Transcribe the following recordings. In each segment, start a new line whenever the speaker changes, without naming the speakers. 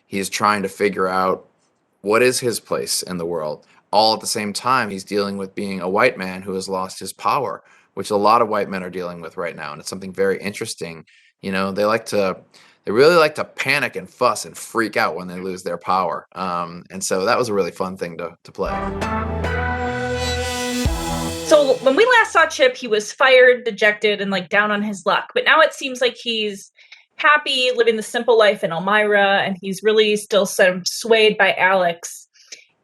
he's trying to figure out what is his place in the world. All at the same time, he's dealing with being a white man who has lost his power, which a lot of white men are dealing with right now. And it's something very interesting. They really like to panic and fuss and freak out when they lose their power. And so that was a really fun thing to play.
So when we last saw Chip, he was fired, dejected, and like down on his luck. But now it seems like he's happy, living the simple life in Elmira, and he's really still sort of swayed by Alex,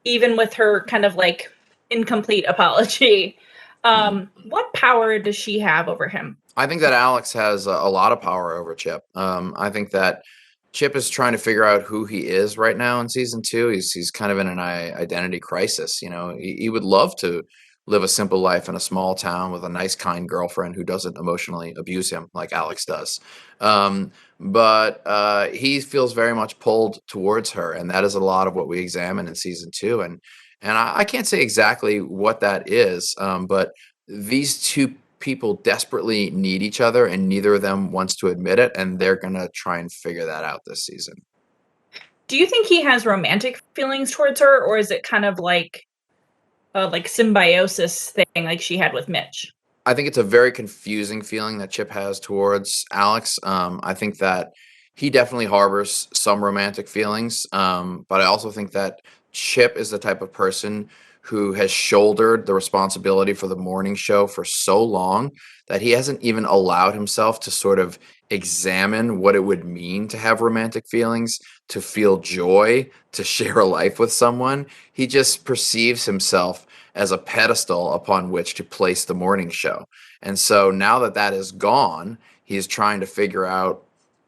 even with her kind of like incomplete apology. What power does she have over him?
I think that Alex has a lot of power over Chip. I think that Chip is trying to figure out who he is right now in season 2. He's kind of in an identity crisis. He would love to live a simple life in a small town with a nice, kind girlfriend who doesn't emotionally abuse him like Alex does. But he feels very much pulled towards her, and that is a lot of what we examine in season 2. And I can't say exactly what that is, but these two people desperately need each other, and neither of them wants to admit it, and they're gonna try and figure that out this season.
Do you think he has romantic feelings towards her, or is it kind of like a symbiosis thing like she had with Mitch?
I think it's a very confusing feeling that Chip has towards Alex. I think that he definitely harbors some romantic feelings, but I also think that Chip is the type of person who has shouldered the responsibility for the morning show for so long that he hasn't even allowed himself to sort of examine what it would mean to have romantic feelings, to feel joy, to share a life with someone. He just perceives himself as a pedestal upon which to place the morning show. And so now that that is gone, he's trying to figure out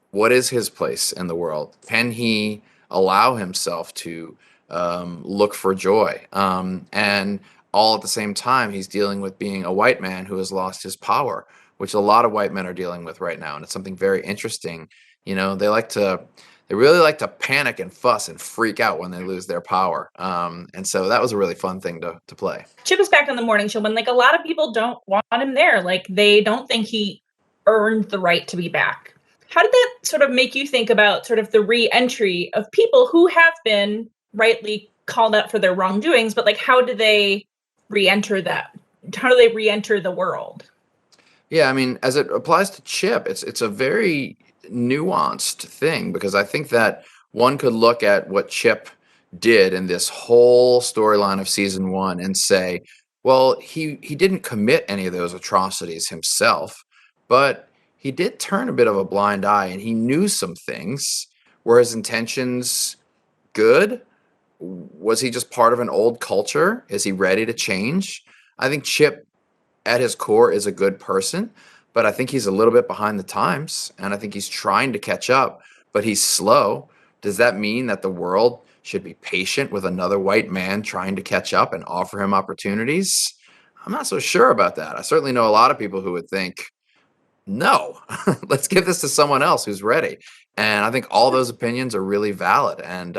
what is his place in the world. Can he allow himself to look for joy? And all at the same time, he's dealing with being a white man who has lost his power, which a lot of white men are dealing with right now. And it's something very interesting. They really like to panic and fuss and freak out when they lose their power. And so that was a really fun thing to play.
Chip is back on the morning show when like a lot of people don't want him there. Like they don't think he earned the right to be back. How did that sort of make you think about sort of the re-entry of people who have been rightly called out for their wrongdoings, but like how do they re-enter that? How do they re-enter the world?
Yeah, I mean, as it applies to Chip, it's a very nuanced thing, because I think that one could look at what Chip did in this whole storyline of season 1 and say, well, he didn't commit any of those atrocities himself, but he did turn a bit of a blind eye, and he knew some things. Were his intentions good? Was he just part of an old culture? Is he ready to change? I think Chip at his core is a good person, but I think he's a little bit behind the times, and I think he's trying to catch up, but he's slow. Does that mean that the world should be patient with another white man trying to catch up and offer him opportunities? I'm not so sure about that. I certainly know a lot of people who would think, no, let's give this to someone else who's ready. And I think all those opinions are really valid. And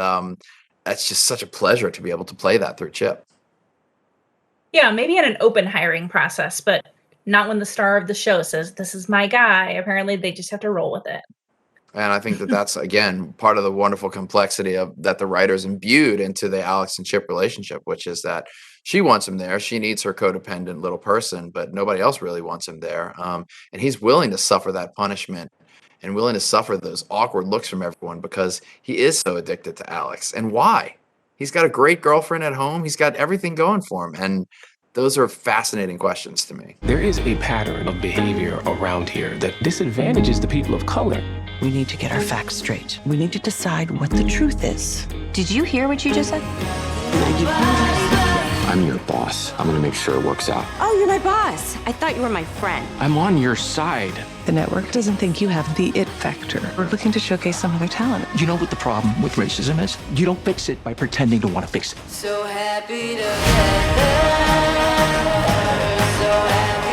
that's just such a pleasure to be able to play that through Chip.
Yeah, maybe in an open hiring process, but not when the star of the show says, this is my guy. Apparently, they just have to roll with it.
And I think that that's, again, part of the wonderful complexity of that the writers imbued into the Alex and Chip relationship, which is that she wants him there. She needs her codependent little person, but nobody else really wants him there. And he's willing to suffer that punishment and willing to suffer those awkward looks from everyone because he is so addicted to Alex. And why? He's got a great girlfriend at home. He's got everything going for him. And those are fascinating questions to me.
There is a pattern of behavior around here that disadvantages the people of color.
We need to get our facts straight. We need to decide what the truth is.
Did you hear what you just said?
I'm your boss. I'm gonna make sure it works out.
Oh, you're my boss. I thought you were my friend.
I'm on your side.
The network doesn't think you have the it factor. We're looking to showcase some other talent.
You know what the problem with racism is? You don't fix it by pretending to want to fix it.
So happy to have her, so happy.